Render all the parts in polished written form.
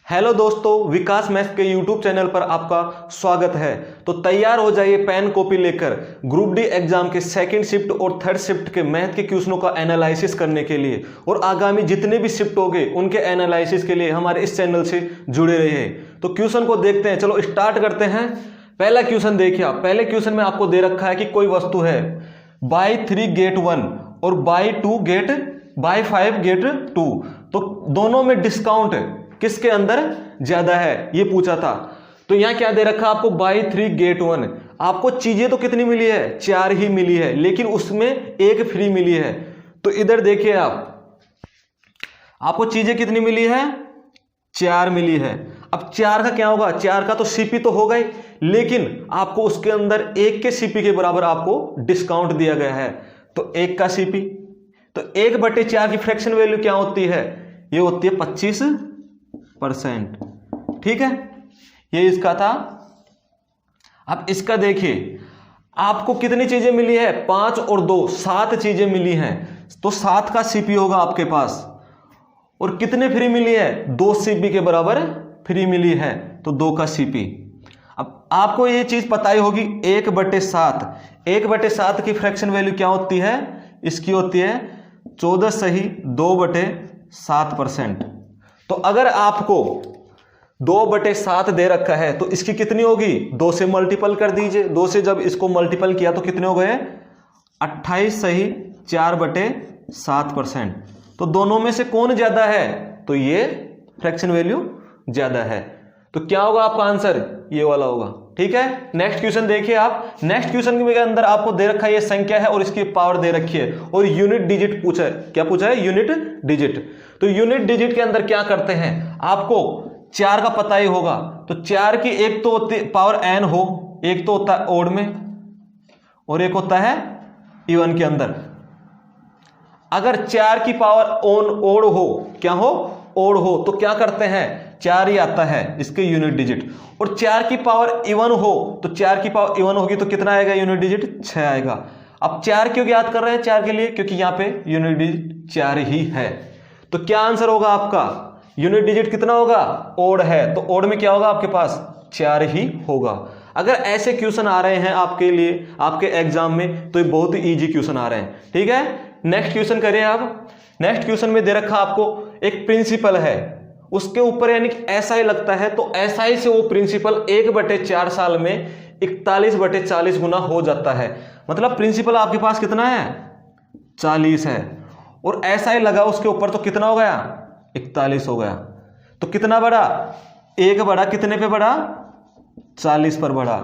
Hello दोस्तों, विकास maths के YouTube channel पर आपका स्वागत है। तो तैयार हो जाइए पेन कॉपी लेकर ग्रुप डी एग्जाम के सेकंड शिफ्ट और थर्ड शिफ्ट के मैथ के क्वेश्चनों का एनालिसिस करने के लिए, और आगामी जितने भी शिफ्ट होंगे उनके एनालिसिस के लिए हमारे इस चैनल से जुड़े रहिए। तो क्वेश्चन को देखते हैं, चलो स्टार्ट करते हैं। पहला क्वेश्चन देखिए आप। पहले क्वेश्चन में आपको दे रखा है कि कोई वस्तु है बाई 3 गेट 1 और बाई 5 गेट 2, तो दोनों में डिस्काउंट किसके अंदर ज्यादा है ये पूछा था। तो यहां क्या दे रखा आपको, बाई 3 गेट 1। आपको चीजें तो कितनी मिली है, 4 ही मिली है, लेकिन उसमें एक फ्री मिली है। तो इधर देखिए आपको चीजें कितनी मिली है, 4 मिली है। अब 4 का क्या होगा, 4 का तो सीपी तो होगा ही, लेकिन आपको उसके अंदर 1 के सीपी के बराबर आपको डिस्काउंट दिया गया है। तो 1 का सीपी, तो 1/4 की फ्रैक्शन वैल्यू क्या होती है, ये होती है 25%। ठीक है, ये इसका था। अब इसका देखिए, आपको कितनी चीजें मिली है, 5 और 2 7 चीजें मिली हैं। तो 7 का सीपी होगा आपके पास, और कितने फ्री मिली है, 2 सीपी के बराबर फ्री मिली है, तो 2 का सीपी। अब आपको ये चीज पता ही होगी, 1/7 की फ्रैक्शन वैल्यू क्या होती है, इसकी होती है 14 सही 2/7%। तो अगर आपको 2/7 दे रखा है तो इसकी कितनी होगी, 2 से मल्टीपल कर दीजिए। 2 से जब इसको मल्टीपल किया तो कितने हो गए, 28 सही 4/7%। तो दोनों में से कौन ज्यादा है, तो ये फ्रैक्शन वैल्यू ज्यादा है। तो क्या होगा आपका आंसर, ये वाला होगा। ठीक है, नेक्स्ट क्वेश्चन देखिए आप। नेक्स्ट क्वेश्चन के अंदर आपको दे रखा है ये संख्या है और इसकी पावर दे रखी है, और यूनिट डिजिट पूछा है। क्या पूछा है, यूनिट डिजिट। तो यूनिट डिजिट के अंदर क्या करते हैं, आपको 4 का पता ही होगा। तो 4 की एक तो होती पावर n हो, एक तो होता है ओड में और एक होता है इवन के अंदर। अगर 4 की पावर ओड हो, क्या हो, ओड हो, तो क्या करते हैं, 4 ही आता है इसके यूनिट डिजिट। और 4 की पावर इवन हो, तो 4 की पावर इवन होगी तो कितना आएगा यूनिट डिजिट, 6 आएगा। अब 4 क्यों याद कर रहे हैं 4 के लिए, क्योंकि यहां पे यूनिट डिजिट 4 ही है। तो क्या आंसर होगा आपका, यूनिट डिजिट कितना होगा, ओड है, तो ओड में क्या होगा आपके पास, 4 ही होगा। अगर ऐसे क्वेश्चन आ रहे हैं आपके लिए आपके एग्जाम में, तो ये बहुत ही इजी क्वेश्चन आ रहे हैं। ठीक है, नेक्स्ट क्वेश्चन करें आप। नेक्स्ट क्वेश्चन में दे रखा आपको एक प्रिंसिपल है, उसके ऊपर यानी ऐसा ही लगता है, तो ऐसा ही से वो प्रिंसिपल 1/4 साल में 41/40 गुना हो जाता है। मतलब प्रिंसिपल आपके पास कितना है, 40 है, और ऐसा ही लगा उसके ऊपर, तो कितना हो गया, 41 हो गया। तो कितना बढ़ा, 1 बढ़ा, कितने पे बढ़ा, 40 पर बढ़ा।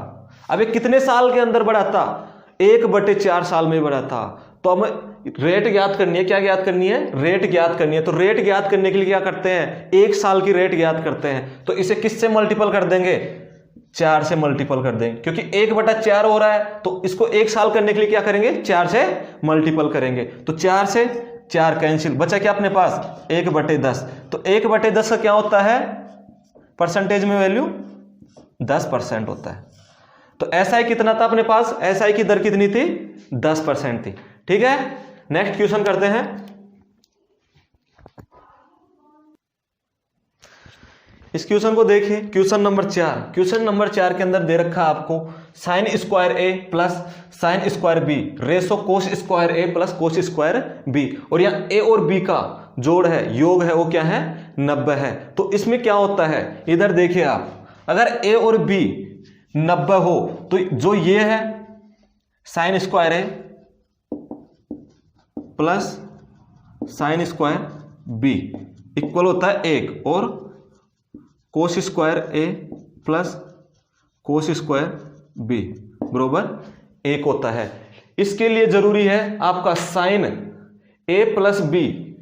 अब ये कितने साल के अंदर बढ़ा था, 1/4 साल में बढ़ा था। तो अब रेट ज्ञात करनी है, क्या ज्ञात करनी है, रेट ज्ञात करनी है। तो रेट ज्ञात करने के लिए क्या करते हैं, 1 साल की रेट ज्ञात करते हैं। तो इसे किससे मल्टीपल कर देंगे, 4 से मल्टीपल कर देंगे, क्योंकि 1/4 हो रहा है, तो इसको 1 साल करने के लिए क्या करेंगे, 4 से मल्टीपल करेंगे। तो 4 से 4 कैंसिल, बचा क्या अपने पास, 1/10। तो 1/10 का क्या होता है, परसेंटेज में वैल्यू 10% होता है। तो SI कितना था अपने पास, SI की दर कितनी थी, 10% थी। ठीक है, नेक्स्ट क्वेश्चन करते हैं। इस क्वेश्चन को देखिए, क्वेश्चन नंबर 4। क्वेश्चन नंबर 4 के अंदर दे रखा आपको sin square a plus sin square b ratio cos square a plus cos square b, और यहाँ a और b का जोड़ है, योग है, वो क्या है, 90 है। तो इसमें क्या होता है, इधर देखिए आप, अगर a और b 90 हो, तो जो ये है sin square a plus sine square B equal होता है 1, और cos square A plus cos square B बराबर 1 होता है। इसके लिए जरूरी है आपका साइन ए प्लस बी,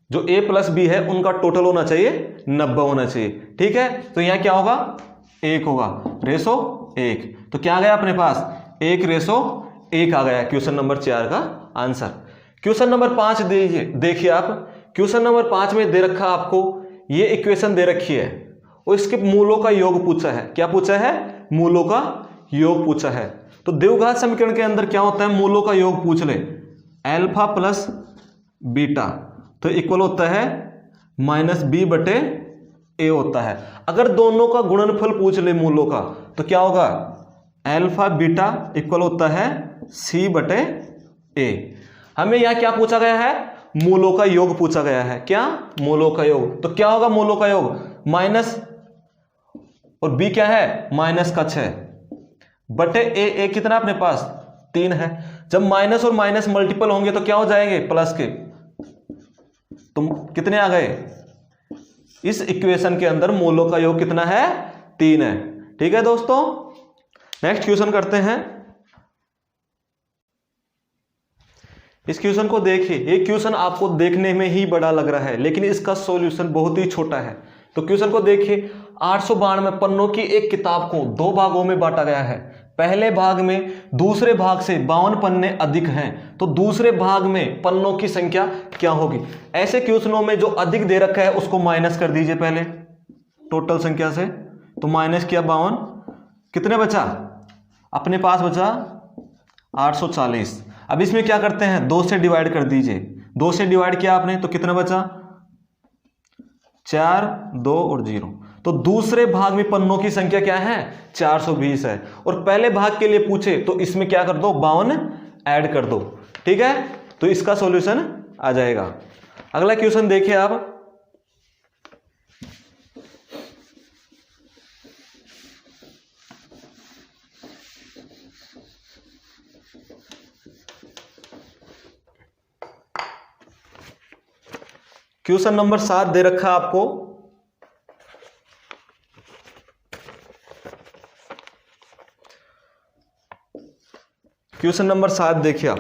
जो ए प्लस बी है उनका टोटल होना चाहिए 90 होना चाहिए। ठीक है, तो यहां क्या होगा, 1 होगा, रेशो 1। तो क्या आ गया अपने पास, 1:1 आ गया क्वेश्चन नंबर 4 का आंसर। क्वेश्चन नंबर 5 देखिए आप। क्वेश्चन नंबर 5 में दे रखा आपको ये इक्वेशन दे रखी है, और इसके मूलों का योग पूछा है। क्या पूछा है, मूलों का योग पूछा है। तो द्विघात समीकरण के अंदर क्या होता है, मूलों का योग पूछ ले, अल्फा प्लस बीटा, तो इक्वल होता है -b/a ए होता है। अगर दोनों का गुणनफल पूछ ले मूलों का तो क्या होगा, अल्फा बीटा इक्वल होता है सी बटे ए। हमें यहां क्या पूछा गया है, मूलों का योग पूछा गया है। क्या, मूलों का योग। तो क्या होगा मूलों का योग, माइनस और बी क्या है माइनस का 6 बटे ए कितना अपने पास 3 है। जब माइनस और माइनस मल्टीपल होंगे तो क्या हो जाएंगे प्लस के, तुम कितने आ गए, इस इक्वेशन के अंदर मूलों का योग कितना है 3 है। ठीक है दोस्तों, नेक्स्ट क्वेश्चन करते हैं। इस क्वेश्चन को देखिए, ये क्वेश्चन आपको देखने में ही बड़ा लग रहा है लेकिन इसका सॉल्यूशन बहुत ही छोटा है। तो क्वेश्चन को देखिए, 892 पन्नों की एक किताब को 2 भागों में बांटा गया है। पहले भाग में दूसरे भाग से 52 पन्ने अधिक हैं, तो दूसरे भाग में पन्नों की संख्या क्या होगी। ऐसे क्वेश्चनों में जो अधिक दे रखा है उसको माइनस कर दीजिए पहले टोटल संख्या से। तो माइनस किया 52, कितने बचा अपने पास बचा 840। अब इसमें क्या करते हैं, 2 से डिवाइड कर दीजिए। 2 से डिवाइड किया आपने तो कितना बचा 4, 2 और 0। तो दूसरे भाग में पन्नों की संख्या क्या है 420 है। और पहले भाग के लिए पूछे तो इसमें क्या कर दो 52 ऐड कर दो। ठीक है, तो इसका सॉल्यूशन आ जाएगा। अगला क्वेश्चन देखिए आप, क्वेश्चन नंबर 7 दे रखा आपको। क्वेश्चन नंबर 7 देखिए आप,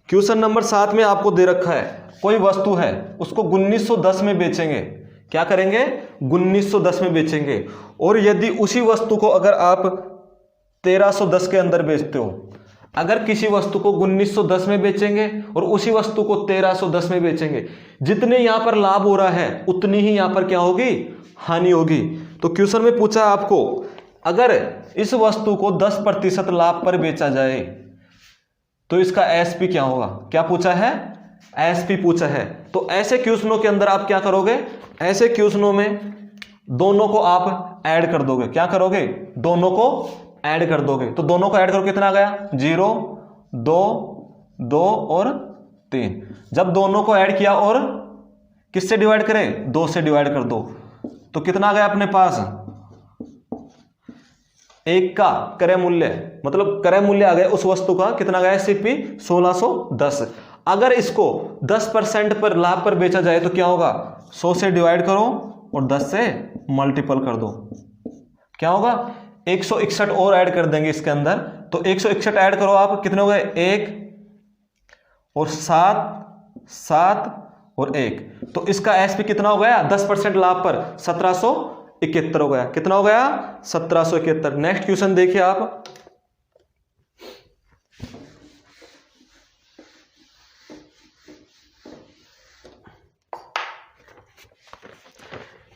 क्वेश्चन नंबर 7 में आपको दे रखा है कोई वस्तु है उसको 1910 में बेचेंगे। क्या करेंगे 1910 में बेचेंगे। और यदि उसी वस्तु को अगर आप 1310 के अंदर बेचते हो, अगर किसी वस्तु को 1910 में बेचेंगे और उसी वस्तु को 1310 में बेचेंगे, जितने यहां पर लाभ हो रहा है उतनी ही यहां पर क्या होगी हानि होगी। तो क्वेश्चन में पूछा आपको अगर इस वस्तु को 10% लाभ पर बेचा जाए तो इसका एसपी क्या होगा। क्या पूछा है एसपी पूछा है। तो ऐसे क्वेश्चनों के अंदर आप क्या करोगे, ऐसे क्वेश्चनों में दोनों को आप ऐड कर दोगे। क्या करोगे दोनों को ऐड कर दोगे। तो दोनों को ऐड करो कितना आ गया 0, 2, 2 और 3। जब दोनों को ऐड किया और किससे डिवाइड करें 2 से डिवाइड कर दो तो कितना आ गया अपने पास 1 का क्रय मूल्य, मतलब क्रय मूल्य आ गया उस वस्तु का कितना गया सीपी 1610। अगर इसको 10% पर लाभ पर बेचा जाए तो क्या होगा 100 से डिवाइड करो और 10 से मल्टीपल कर दो। क्या होगा 161 और ऐड कर देंगे इसके अंदर। तो 161 ऐड करो आप, कितने हो गए 1 और 7, 7 और 1। तो इसका एसपी कितना हो गया 10% लाभ पर 1771 हो गया। कितना हो गया 1771। नेक्स्ट क्वेश्चन देखिए आप,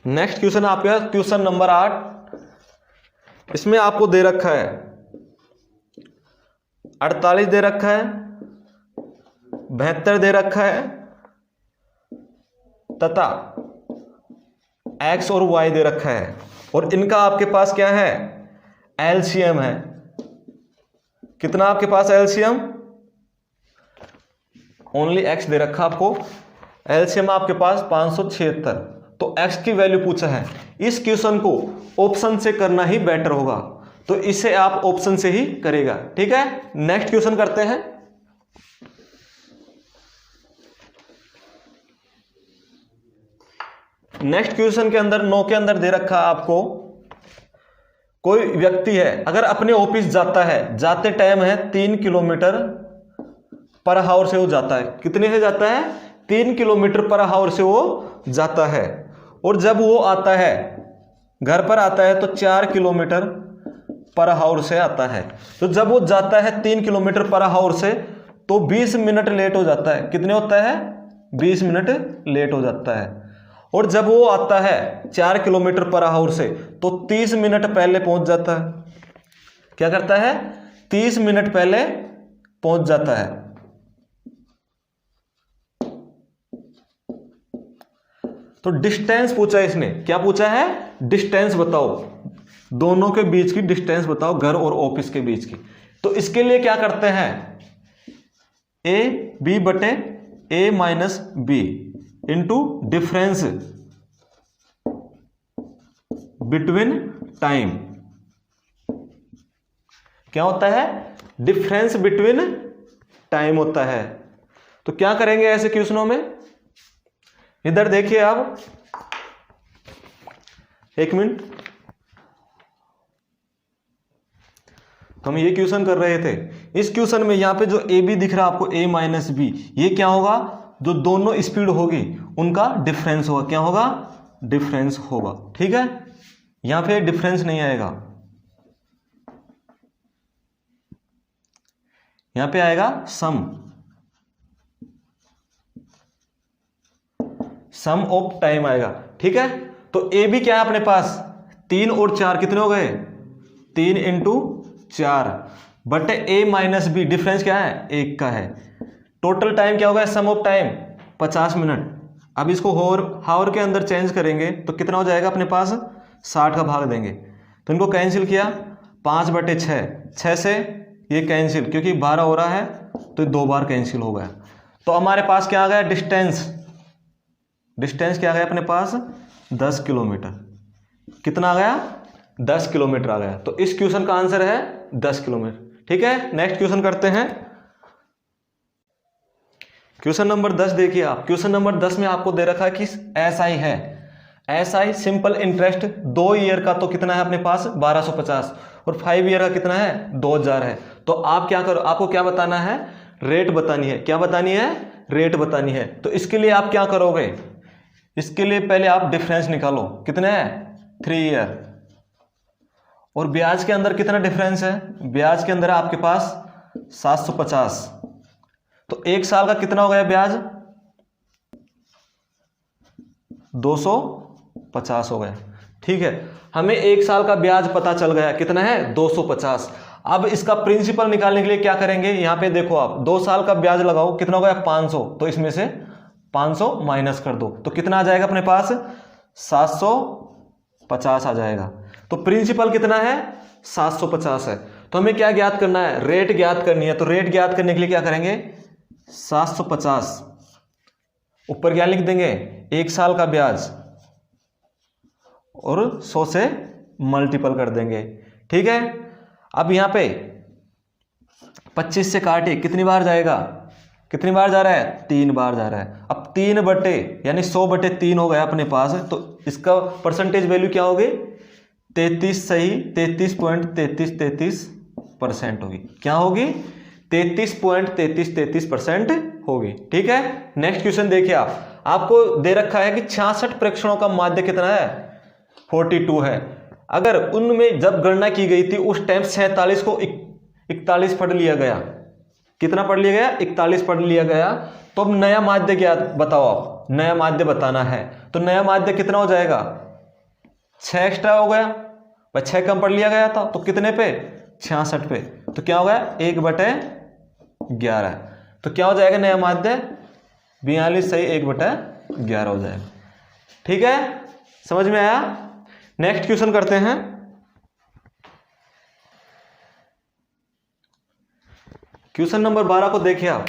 नेक्स्ट क्वेश्चन आपका क्वेश्चन नंबर 8। इसमें आपको दे रखा है 48 दे रखा है, 72 दे रखा है तथा x और y दे रखा है। और इनका आपके पास क्या है एलसीएम है। कितना आपके पास एलसीएम, ओनली x दे रखा आपको, एलसीएम आपके पास 576। तो x की वैल्यू पूछा है। इस क्वेश्चन को ऑप्शन से करना ही बेटर होगा, तो इसे आप ऑप्शन से ही करेगा। ठीक है, नेक्स्ट क्वेश्चन करते हैं। नेक्स्ट क्वेश्चन के अंदर 9 के अंदर दे रखा आपको कोई व्यक्ति है अगर अपने ऑफिस जाता है, जाते टाइम है 3 किलोमीटर पर आवर से वो जाता है। कितने से जाता है 3 किलोमीटर पर आवर से वो जाता है। और जब वो आता है घर पर आता है तो 4 किलोमीटर पर आवर से आता है। तो जब वो जाता है 3 किलोमीटर पर आवर से तो 20 मिनट लेट हो जाता है। कितने होता है 20 मिनट लेट हो जाता है। और जब वो आता है 4 किलोमीटर पर आवर से तो 30 मिनट पहले पहुंच जाता है। क्या करता है 30 मिनट पहले पहुंच जाता है। तो डिस्टेंस पूछा है इसने, क्या पूछा है, डिस्टेंस बताओ, दोनों के बीच की डिस्टेंस बताओ, घर और ऑफिस के बीच की। तो इसके लिए क्या करते हैं, ए बी बटे A minus B into difference between time. क्या होता है, डिफरेंस बिटवीन टाइम होता है। तो क्या करेंगे ऐसे क्वेश्चनों में, इधर देखिए आप, एक मिनट, हम ये क्वेश्चन कर रहे थे। इस क्वेश्चन में यहां पे जो ए बी दिख रहा है आपको, ए माइनस बी, ये क्या होगा, जो दोनों स्पीड होगी उनका डिफरेंस होगा। क्या होगा, डिफरेंस होगा। ठीक है, यहां पे डिफरेंस नहीं आएगा, यहां पे आएगा सम ऑफ टाइम आएगा। ठीक है, तो ए बी क्या है अपने पास, 3 और 4 कितने हो गए, 3 इंटू 4 बटे ए माइनस बी, डिफरेंस क्या है, 1 का है। टोटल टाइम क्या होगा, सम ऑफ टाइम 50 मिनट। अब इसको हावर के अंदर चेंज करेंगे तो कितना हो जाएगा अपने पास, 60 का भाग देंगे तो इनको कैंसिल किया, 5 बटे 6, 6 से ये कैंसिल, क्योंकि 12 हो रहा है तो 2 बार कैंसिल हो गया। तो हमारे पास क्या आ गया, डिस्टेंस क्या आ गया अपने पास, 10 किलोमीटर। कितना आ गया, 10 किलोमीटर आ गया। तो इस क्वेश्चन का आंसर है 10 किलोमीटर। ठीक है, नेक्स्ट क्वेश्चन करते हैं। क्वेश्चन नंबर 10 देखिए आप। क्वेश्चन नंबर 10 में आपको दे रखा है कि एसआई है, एसआई सिंपल इंटरेस्ट 2 ईयर का तो कितना है अपने पास 1250 और 5 ईयर का कितना है 2000 है। तो आप क्या करो, आपको क्या बताना है, रेट बतानी है। क्या बतानी है, रेट बतानी है। तो इसके लिए आप क्या करोगे, इसके लिए पहले आप डिफरेंस निकालो, कितने है 3 ईयर, और ब्याज के अंदर कितना डिफरेंस है, ब्याज के अंदर आपके पास 750। तो 1 साल का कितना हो गया ब्याज, 250 हो गया। ठीक है, हमें 1 साल का ब्याज पता चल गया कितना है 250। अब इसका प्रिंसिपल निकालने के लिए क्या करेंगे, यहां पे देखो आप 2 साल का ब्याज लगाओ, कितना हो गया 500, तो इसमें से 500 माइनस कर दो तो कितना आ जाएगा अपने पास 750 आ जाएगा। तो प्रिंसिपल कितना है 750 है। तो हमें क्या ज्ञात करना है, रेट ज्ञात करनी है। तो रेट ज्ञात करने के लिए क्या करेंगे, 750 ऊपर क्या लिख देंगे 1 साल का ब्याज और 100 से मल्टीपल कर देंगे। ठीक है, अब यहां पे 25 से काटे कितनी बार जाएगा, कितनी बार जा रहा है 3 बार जा रहा है। अब 3 बटे यानी 100 बटे 3 हो गया अपने पास। तो इसका परसेंटेज वैल्यू क्या होगी 33, सही 33.3333% होगी। क्या होगी 33.3333% होगी। ठीक है, नेक्स्ट क्वेश्चन देखिए आप, आपको दे रखा है कि 66 प्रेक्षणों का माध्य कितना है 42 है। अगर उनमें जब गणना की गई थी उस टाइम 47 को 41 पढ़ लिया गया, कितना पढ़ लिया गया 41 पढ़ लिया गया। तो अब नया माध्य क्या बताओ आप, नया माध्य बताना है। तो नया माध्य कितना हो जाएगा 6 एक्स्ट्रा हो गया, 6 कम पढ़ लिया गया था तो कितने पे 66 पे। तो क्या हो गया 1/11। तो क्या हो जाएगा नया माध्य 42, सही 1/11 हो जाएगा। ठीक है, समझ में आया। नेक्स्ट क्वेश्चन करते हैं। क्वेश्चन नंबर 12 को देखिए आप,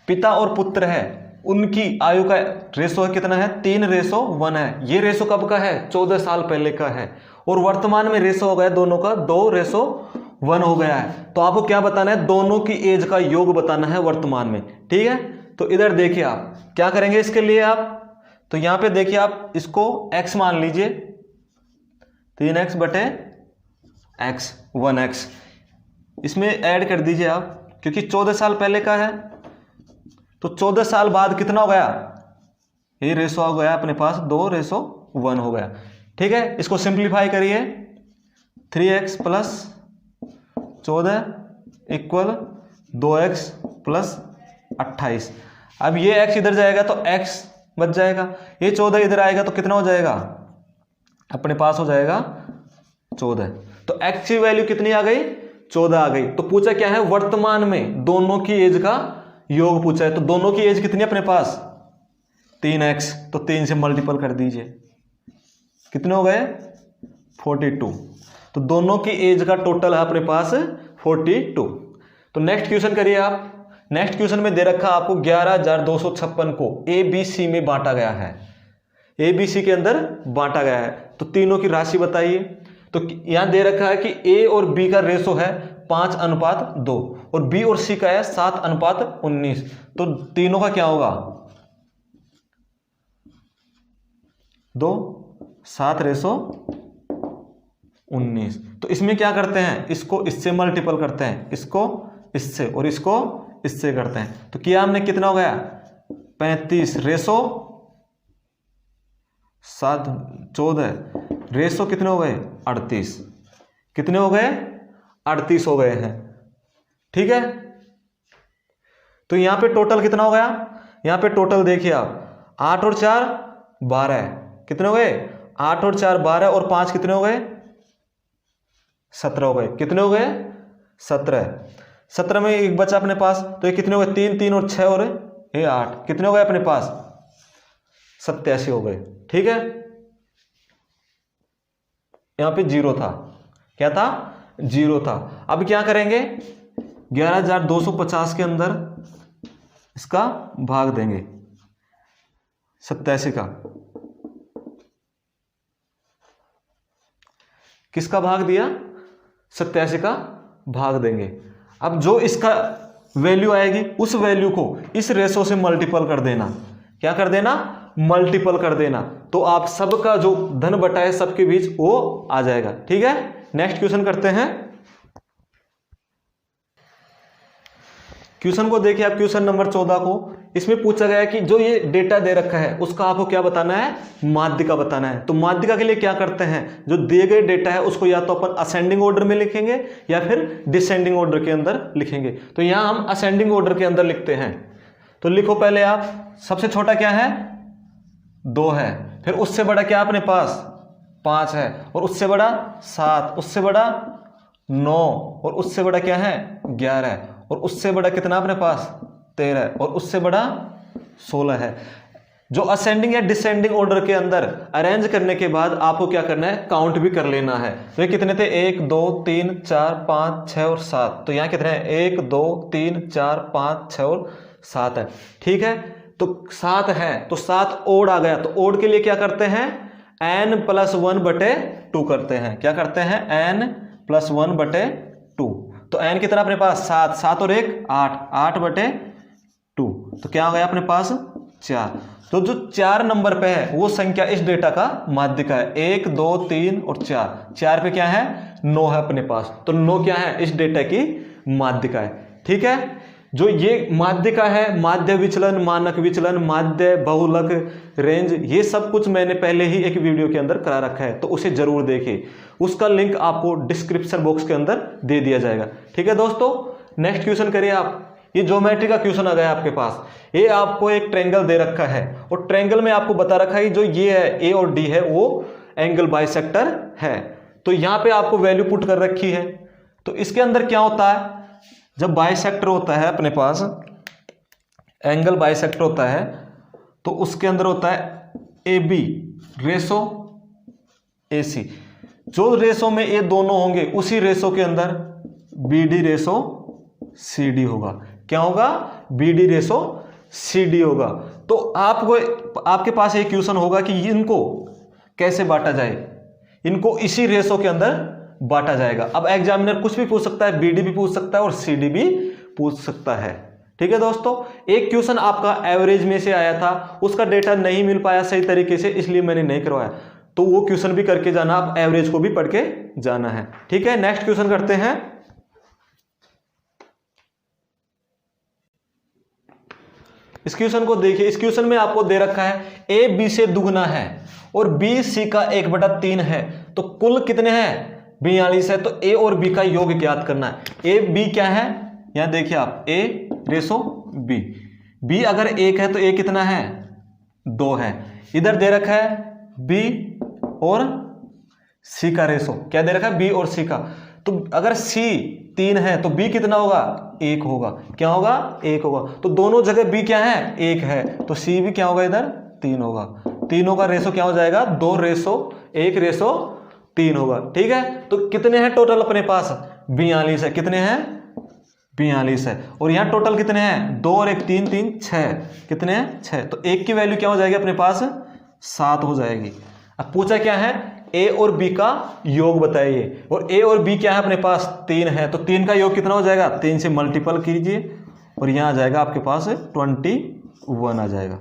पिता और पुत्र है, उनकी आयु का रेशो कितना है 3:1 है। ये रेशो कब का है 14 साल पहले का है, और वर्तमान में रेशो हो गया दोनों का 2:1 हो गया है। तो आपको क्या बताना है, दोनों की एज का योग बताना है वर्तमान में। ठीक है, तो इधर देखिए आप क्या करेंगे इसके लिए आप, तो यहां पे देखिए आप इसको x मान लीजिए 3x बटे x 1x, इसमें ऐड कर दीजिए आप क्योंकि 14 साल पहले का है। तो 14 साल बाद कितना हो गया, ये रेशो हो गया अपने पास 2:1 हो गया। ठीक है, इसको सिंप्लीफाई करिए 3x plus 14 equal 2x plus 28। अब ये x इधर जाएगा तो x बच जाएगा, ये 14 इधर आएगा तो कितना हो जाएगा अपने पास हो जाएगा 14। तो x की वैल्यू कितनी आ गई 14 आ गई। तो पूछा क्या है वर्तमान में दोनों की एज का योग पूछा है। तो दोनों की एज कितनी है अपने पास 3x, तो 3 से मल्टीपल कर दीजिए, कितने हो गए 42। तो दोनों की एज का टोटल है अपने पास 42। तो नेक्स्ट क्वेश्चन करिए आप। नेक्स्ट क्वेश्चन में दे रखा आपको 11,256 को ए बी सी में बांटा गया है, ए बी सी के अंदर बांटा गया है। तो तीनों की राशि बताइए। तो यहां दे रखा है कि ए और बी का रेशो है 5:2 और बी और सी का है 7:19। तो तीनों का क्या होगा 2, 7:19। तो इसमें क्या करते हैं, इसको इससे मल्टीपल करते हैं, इसको इससे और इसको इससे करते हैं। तो किया हमने, कितना हो गया 35:714 रेशो कितने हो गए 38, कितने हो गए 38 हो गए हैं। ठीक है, तो यहां पे टोटल कितना हो गया, यहां पे टोटल देखिए आप 8 और 4 12, कितने हो गए 8 और 4 12 और 5 कितने हो गए 17 हो गए, कितने हो गए 17 में एक बचा अपने पास, तो ये कितने हो गए 3 3 और 6 और ये 8, कितने हो गए अपने पास 87 हो गए। ठीक है, यहां पे 0 था, क्या था 0 था। अब क्या करेंगे 11,250 के अंदर इसका भाग देंगे 87 का, किसका भाग दिया 87 का भाग देंगे। अब जो इसका वैल्यू आएगी उस वैल्यू को इस रेशो से मल्टीपल कर देना, क्या कर देना मल्टीपल कर देना, तो आप सबका जो धन बटा है सबके बीच वो आ जाएगा। ठीक है, नेक्स्ट क्वेश्चन करते हैं। क्वेश्चन को देखिए आप, क्वेश्चन नंबर 14 को। इसमें पूछा गया है कि जो ये डेटा दे रखा है उसका आपको क्या बताना है, माध्यिका बताना है। तो माध्यिका के लिए क्या करते हैं, जो दिए गए डेटा है उसको या तो अपन असेंडिंग ऑर्डर में लिखेंगे या फिर डिसेंडिंग ऑर्डर के अंदर लिखेंगे। तो यहां हम असेंडिंग ऑर्डर के अंदर लिखते हैं। तो लिखो पहले आप, सबसे छोटा क्या है 2 है, फिर उससे बड़ा क्या अपने पास 5 है, और उससे बड़ा 7, उससे बड़ा 9, और उससे बड़ा क्या है 11 है, और उससे बड़ा कितना अपने पास 13 है, और उससे बड़ा 16 है। जो असेंडिंग या डिसेंडिंग ऑर्डर के अंदर अरेंज करने के बाद आपको क्या करना है, काउंट भी कर लेना है। तो ये कितने थे 1 2 3 4 5 6 और 7, तो यहां कितने हैं 1 2 3 4 5 6 और 7 है। ठीक है, तो 7 है, तो 7 ओड आ गया। तो ओड के लिए क्या करते हैं n+1/2 करते हैं, क्या करते हैं n+1/2। तो n कितना अपने पास 7, 7 और 1 8, 8/2, तो क्या हो गया अपने पास 4। तो जो 4 नंबर पे है वो संख्या इस डेटा का माध्यिका है। 1 2 3 और 4 पे क्या है 9 है अपने पास, तो 9 क्या है इस डेटा की माध्यिका है। ठीक है, जो ये माध्यिका है, माध्य विचलन, मानक विचलन, माध्य बहुलक, रेंज, ये सब कुछ मैंने पहले ही एक वीडियो के अंदर करा रखा है, तो उसे जरूर देखें। उसका लिंक आपको डिस्क्रिप्शन बॉक्स के अंदर दे दिया जाएगा। ठीक है दोस्तों, नेक्स्ट क्वेश्चन करिए आप। ये ज्योमेट्री का क्वेश्चन आ गया आपके पास। ये आपको एक ट्रायंगल दे रखा है और ट्रायंगल में आपको बता रखा है जो ये है ए और डी है वो एंगल बाइसेक्टर है। तो यहां पे आपको वैल्यू पुट कर रखी है। तो इसके अंदर क्या होता है, जब बाइसेक्टर होता है अपने पास, एंगल बाइसेक्टर होता है, तो उसके अंदर होता है ए बी रेशो ए सी। जो रेशो में ये दोनों होंगे उसी रेशो के अंदर B D ratio C D होगा। क्या होगा B D ratio C D होगा। तो आपको आपके पास एक क्वेश्चन होगा कि इनको कैसे बांटा जाए, इनको इसी रेशो के अंदर बांटा जाएगा। अब एग्जामिनर कुछ भी पूछ सकता है, बीडी भी पूछ सकता है और सीडी भी पूछ सकता है। ठीक है दोस्तों, एक क्वेश्चन आपका एवरेज में से आया था, उसका डेटा नहीं मिल पाया सही तरीके से, इसलिए मैंने नहीं करवाया। तो वो क्वेश्चन भी करके जाना, आप एवरेज को भी पढ़ के जाना है। ठीक है, नेक्स्ट क्वेश्चन करते हैं। इस क्वेश्चन को देखिए। इस क्वेश्चन में आपको दे रखा है ए बी से दुगना है और बी सी का 1/3 है, तो कुल कितने हैं 42 है। तो ए और बी का योग ज्ञात करना है। ए बी क्या है, यहां देखिए आप, ए रेशो बी, बी अगर 1 है तो ए कितना है 2 है। इधर दे रखा है बी और सी का रेशो, क्या दे रखा है बी और सी का। तो अगर सी 3 है तो बी कितना होगा 1 होगा। क्या होगा 1 होगा। तो दोनों जगह बी क्या है 1 है, तो सी भी क्या होगा इधर 3 होगा। तीनों का रेशो क्या हो जाएगा, 2:1:3 होगा। ठीक है, तो कितने हैं टोटल अपने पास, 42 है। कितने हैं, 42 है। और यहाँ टोटल कितने हैं, 2 और 1 3 3 6, कितने हैं 6। तो एक की वैल्यू क्या हो जाएगी अपने पास, 7 हो जाएगी। अब पूछा क्या है, ए और बी का योग बताइए, और ए और बी क्या है अपने पास, 3 है। तो 3 का योग कितना हो जाएगा, 3 से मल्टीपल कीजिए और यहाँ आ जाएगा आपके पास 21 आ जाएगा।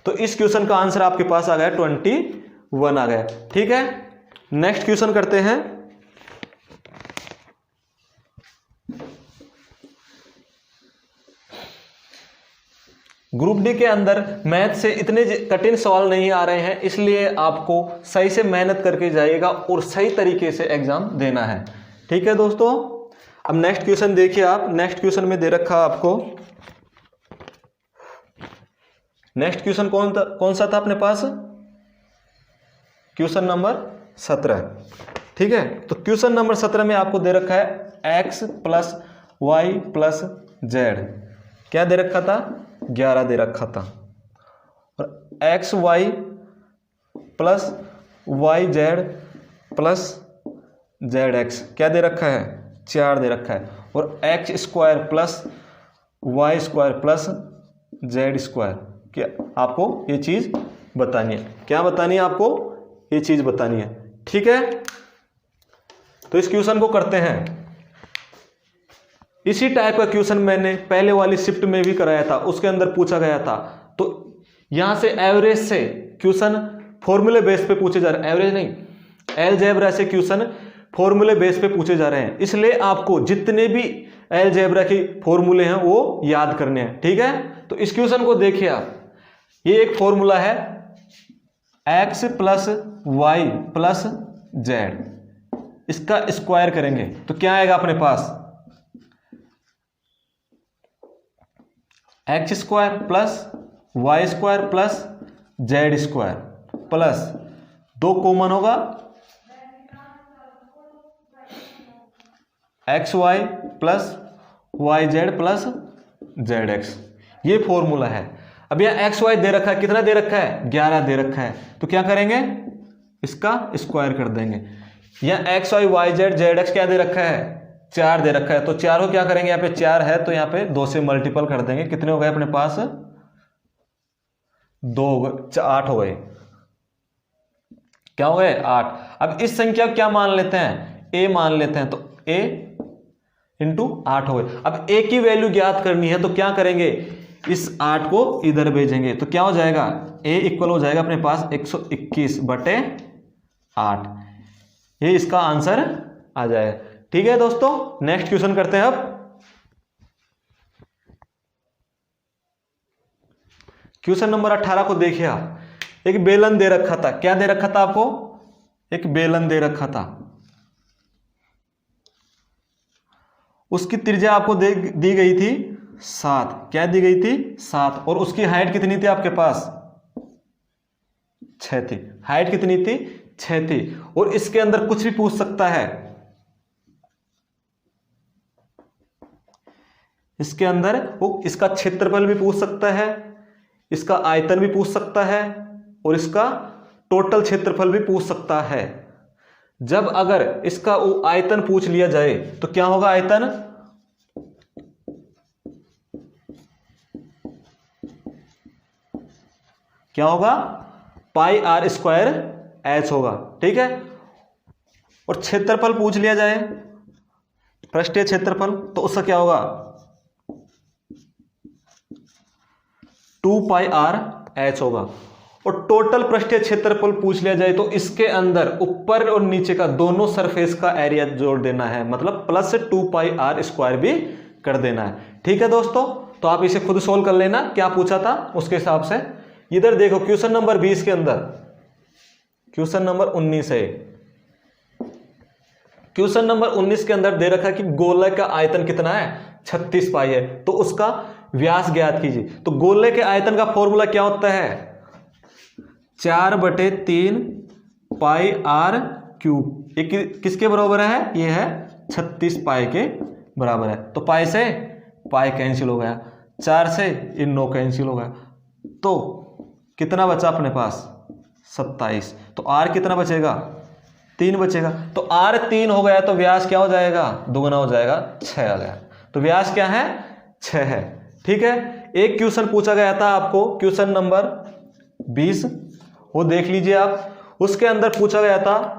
तो इस क्वेश्चन का आंसर आपके पास आ गया 21 आ गया। ठीक है, नेक्स्ट क्वेश्चन करते हैं। ग्रुप डी के अंदर मैथ से इतने कठिन सवाल नहीं आ रहे हैं, इसलिए आपको सही से मेहनत करके जाइएगा और सही तरीके से एग्जाम देना है। ठीक है दोस्तों, अब नेक्स्ट क्वेश्चन देखिए आप। नेक्स्ट क्वेश्चन में दे रखा आपको, नेक्स्ट क्वेश्चन कौन सा था अपने पास, क्वेश्चन नंबर 17। ठीक है, तो क्वेश्चन नंबर 17 में आपको दे रखा है x + y + z। क्या दे रखा था, 11 दे रखा था। और xy + yz + zx क्या दे रखा है, 4 दे रखा है। और x² + y² + z², क्या आपको ये चीज बतानी है। क्या बतानी है आपको, ये चीज बतानी है। ठीक है, तो इस क्वेश्चन को करते हैं। इसी टाइप का क्वेश्चन मैंने पहले वाली शिफ्ट में भी कराया था, उसके अंदर पूछा गया था। तो यहां से एवरेज से क्वेश्चन फॉर्मूले बेस पे पूछे जा रहे हैं, एवरेज नहीं, अलजेब्रा से क्वेश्चन फॉर्मूले बेस पे पूछे जा रहे हैं। इसलिए आपको जितने भी अलजेब्रा की फॉर्मूले हैं वो याद करने हैं। ठीक है, तो इस क्वेश्चन को देखिए आप। ये एक फॉर्मूला है x + y + z, इसका स्क्वायर करेंगे तो क्या आएगा अपने पास, x² + y² + z² plus 2 common होगा xy + yz + zx। ये फॉर्मूला है। अब यह xy दे रखा है, कितना दे रखा है, 11 दे रखा है। तो क्या करेंगे, इसका स्क्वायर कर देंगे। यह xy yz zx क्या दे रखा है, 4 दे रखा है। तो 4 को क्या करेंगे, यहाँ पे 4 है तो यहाँ पे 2 से मल्टीपल कर देंगे। कितने हो गए अपने पास, 2 8 हो गए। क्या हो गए, 8। अब इस संख्या क्या मान लेते हैं, a मान लेते हैं। तो a × 8 हो गए। अब a की वैल्यू ज्ञात करनी है, तो क्या करेंगे, इस 8 को इधर भेजेंगे। तो क्या हो जाएगा, a इक्वल हो जाएगा अपने पास 121/8। ये इसका आंसर आ जाएगा। ठीक है दोस्तों, नेक्स्ट क्वेश्चन करते हैं। अब क्वेश्चन नंबर 18 को देखिए आप। एक बेलन दे रखा था, क्या दे रखा था आपको, एक बेलन दे रखा था। उसकी त्रिज्या आपको दी गई थी 7। क्या दी गई थी, 7। और उसकी हाइट कितनी थी आपके पास, 6 थी। हाइट कितनी थी, 6 थी। और इसके अंदर कुछ भी पूछ सकता है, इसके अंदर वो इसका क्षेत्रफल भी पूछ सकता है, इसका आयतन भी पूछ सकता है, और इसका टोटल क्षेत्रफल भी पूछ सकता है। जब अगर इसका वो आयतन पूछ लिया जाए तो क्या होगा, आयतन क्या होगा, πr² होगा। ठीक है, और क्षेत्रफल पूछ लिया जाए, पृष्ठीय क्षेत्रफल, तो उसका क्या होगा, 2πr² होगा। और टोटल पृष्ठीय क्षेत्रफल पूछ लिया जाए तो इसके अंदर ऊपर और नीचे का दोनों सरफेस का एरिया जोड़ देना है, मतलब +2πr² भी कर देना है। ठीक है दोस्तों, तो आप इसे खुद सोल्व कर लेना, क्या पूछा था उसके हिसाब से। इधर देखो क्वेश्चन नंबर 20 के अंदर, क्वेश्चन नंबर 19 है। क्वेश्चन नंबर 19 के अंदर दे रखा है कि गोले का आयतन कितना है, 36 पाई है। तो उसका व्यास ज्ञात कीजिए। तो गोले के आयतन का फॉर्मूला क्या होता है, 4/3 πr³। ये किसके बराबर है, ये है 36 पाई के बराबर है। तो पाई से पाई कैंसिल हो गया, 4 से इन 9 कैंसिल हो गया। तो कितना बचा अपने पास 27। तो r कितना बचेगा 3 बचेगा। तो r 3 हो गया तो व्यास क्या हो जाएगा, दुगना हो जाएगा, 6 आ गया। तो व्यास क्या है 6 है। ठीक है। एक क्वेश्चन पूछा गया था आपको, क्वेश्चन नंबर 20, वो देख लीजिए आप। उसके अंदर पूछा गया था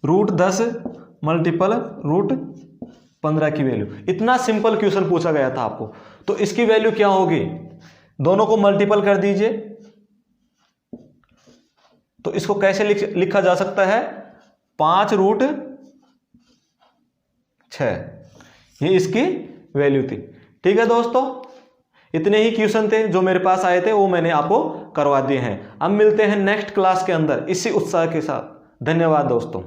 √10 मल्टीपल √15 की वैल्यू। इतना सिंपल क्वेश्चन पूछा गया था आपको। तो इसकी वैल्यू क्या होगी, दोनों को मल्टीपल कर दीजिए। तो इसको कैसे लिखा जा सकता है, 5√6, ये इसकी वैल्यू थी। ठीक है दोस्तों, इतने ही क्वेश्चन थे जो मेरे पास आए थे, वो मैंने आपको करवा दिए हैं। अब मिलते हैं नेक्स्ट क्लास के अंदर इसी उत्साह के साथ। धन्यवाद दोस्तों।